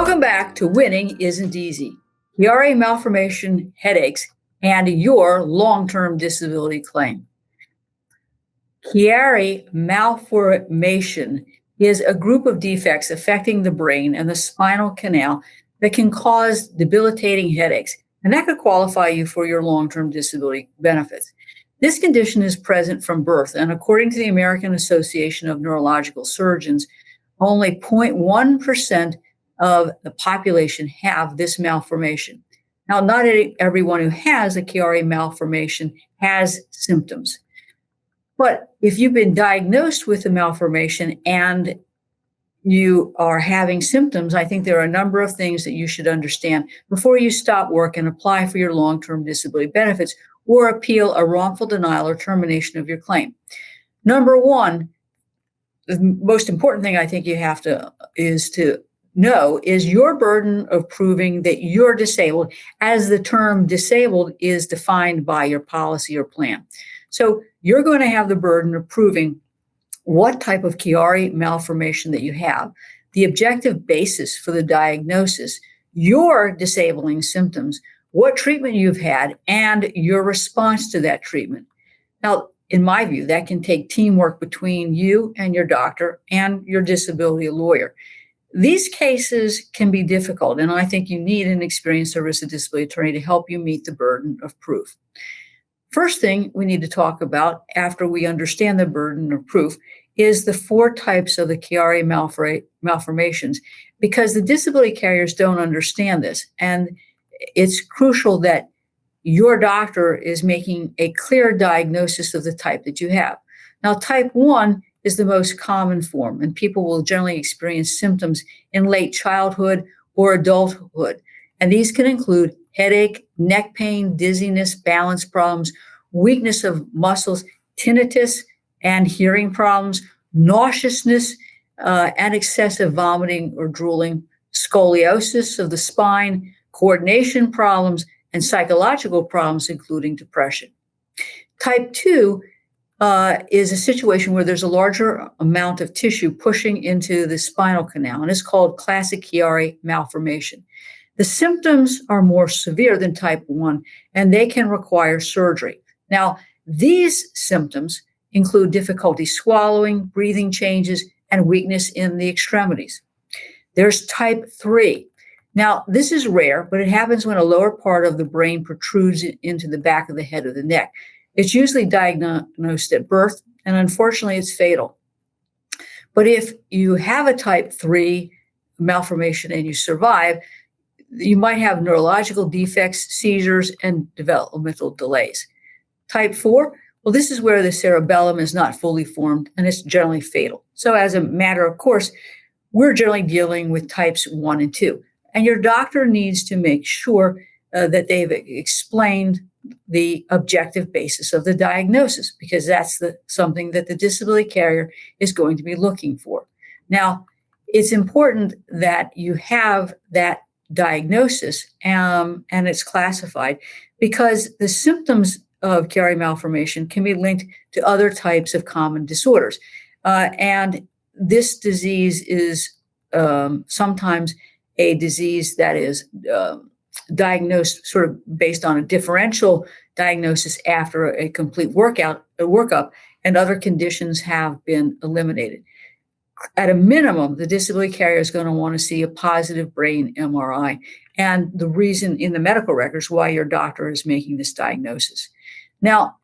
Welcome back to Winning Isn't Easy. Chiari Malformation Headaches and Your Long-Term Disability Claim. Chiari Malformation is a group of defects affecting the brain and the spinal canal that can cause debilitating headaches, and that could qualify you for your long-term disability benefits. This condition is present from birth, and according to the American Association of Neurological Surgeons, only 0.1% of the population have this malformation. Now, not everyone who has a Chiari malformation has symptoms. But if you've been diagnosed with a malformation and you are having symptoms, I think there are a number of things that you should understand before you stop work and apply for your long-term disability benefits or appeal a wrongful denial or termination of your claim. Number one, the most important thing I think you have to know is your burden of proving that you're disabled, as the term disabled is defined by your policy or plan. So you're going to have the burden of proving what type of Chiari malformation that you have, the objective basis for the diagnosis, your disabling symptoms, what treatment you've had, and your response to that treatment. Now, in my view, that can take teamwork between you and your doctor and your disability lawyer. These cases can be difficult, and I think you need an experienced service of disability attorney to help you meet the burden of proof. First thing we need to talk about after we understand the burden of proof is the 4 types of the Chiari malformations, because the disability carriers don't understand this. And it's crucial that your doctor is making a clear diagnosis of the type that you have. Now, type 1 is the most common form, and people will generally experience symptoms in late childhood or adulthood. And these can include headache, neck pain, dizziness, balance problems, weakness of muscles, tinnitus and hearing problems, nauseousness, and excessive vomiting or drooling, scoliosis of the spine, coordination problems, and psychological problems, including depression. Type 2 is a situation where there's a larger amount of tissue pushing into the spinal canal, and it's called classic Chiari malformation. The symptoms are more severe than type 1, and they can require surgery. Now, these symptoms include difficulty swallowing, breathing changes, and weakness in the extremities. There's type 3. Now, this is rare, but it happens when a lower part of the brain protrudes into the back of the head or the neck. It's usually diagnosed at birth, and unfortunately, it's fatal. But if you have a type 3 malformation and you survive, you might have neurological defects, seizures, and developmental delays. Type 4, well, this is where the cerebellum is not fully formed, and it's generally fatal. So as a matter of course, we're generally dealing with types 1 and 2. And your doctor needs to make sure that they've explained the objective basis of the diagnosis, because that's something that the disability carrier is going to be looking for. Now, it's important that you have that diagnosis and it's classified, because the symptoms of Chiari malformation can be linked to other types of common disorders. And this disease is sometimes a disease that is diagnosed sort of based on a differential diagnosis after a complete workup, and other conditions have been eliminated. At a minimum, the disability carrier is going to want to see a positive brain MRI, and the reason in the medical records why your doctor is making this diagnosis. Now,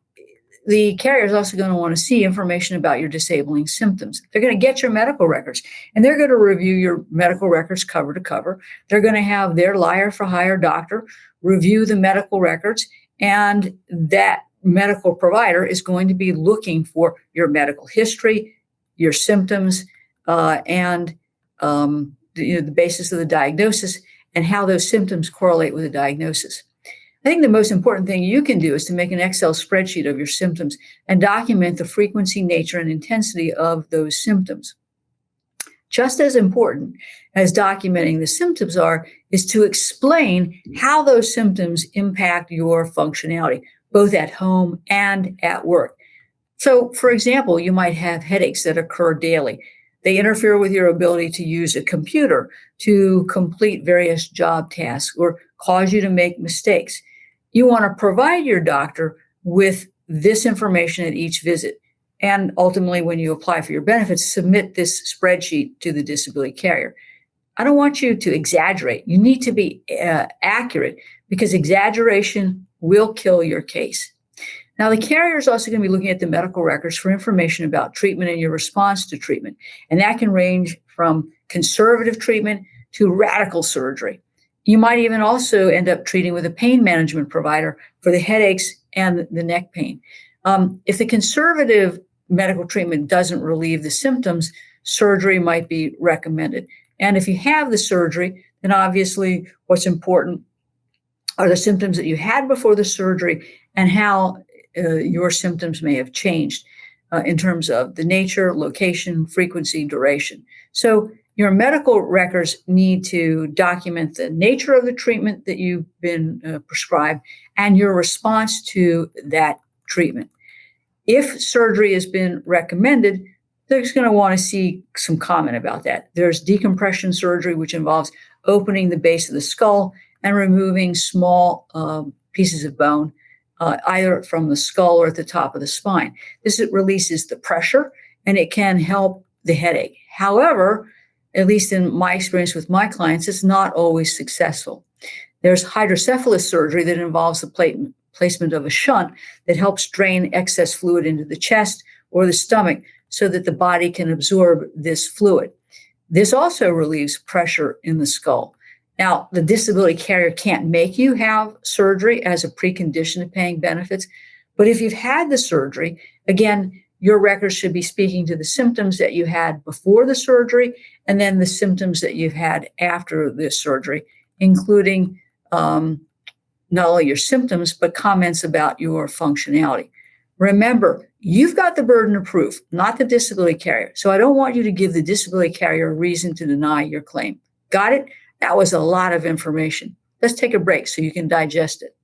the carrier is also going to want to see information about your disabling symptoms. They're going to get your medical records, and they're going to review your medical records cover to cover. They're going to have their liar for hire doctor review the medical records, and that medical provider is going to be looking for your medical history, your symptoms, and the basis of the diagnosis and how those symptoms correlate with the diagnosis. I think the most important thing you can do is to make an Excel spreadsheet of your symptoms and document the frequency, nature, and intensity of those symptoms. Just as important as documenting the symptoms is to explain how those symptoms impact your functionality, both at home and at work. So, for example, you might have headaches that occur daily. They interfere with your ability to use a computer to complete various job tasks or cause you to make mistakes. You want to provide your doctor with this information at each visit. And ultimately, when you apply for your benefits, submit this spreadsheet to the disability carrier. I don't want you to exaggerate. You need to be accurate, because exaggeration will kill your case. Now, the carrier is also going to be looking at the medical records for information about treatment and your response to treatment. And that can range from conservative treatment to radical surgery. You might even also end up treating with a pain management provider for the headaches and the neck pain. If the conservative medical treatment doesn't relieve the symptoms, surgery might be recommended. And if you have the surgery, then obviously what's important are the symptoms that you had before the surgery and how your symptoms may have changed in terms of the nature, location, frequency, duration. So your medical records need to document the nature of the treatment that you've been prescribed and your response to that treatment. If surgery has been recommended, they're just going to want to see some comment about that. There's decompression surgery, which involves opening the base of the skull and removing small pieces of bone, either from the skull or at the top of the spine. This releases the pressure and it can help the headache. However, at least in my experience with my clients, it's not always successful. There's hydrocephalus surgery that involves the placement of a shunt that helps drain excess fluid into the chest or the stomach so that the body can absorb this fluid. This also relieves pressure in the skull. Now, the disability carrier can't make you have surgery as a precondition of paying benefits, but if you've had the surgery, again, your records should be speaking to the symptoms that you had before the surgery and then the symptoms that you've had after the surgery, including not only your symptoms, but comments about your functionality. Remember, you've got the burden of proof, not the disability carrier. So I don't want you to give the disability carrier a reason to deny your claim. Got it? That was a lot of information. Let's take a break so you can digest it.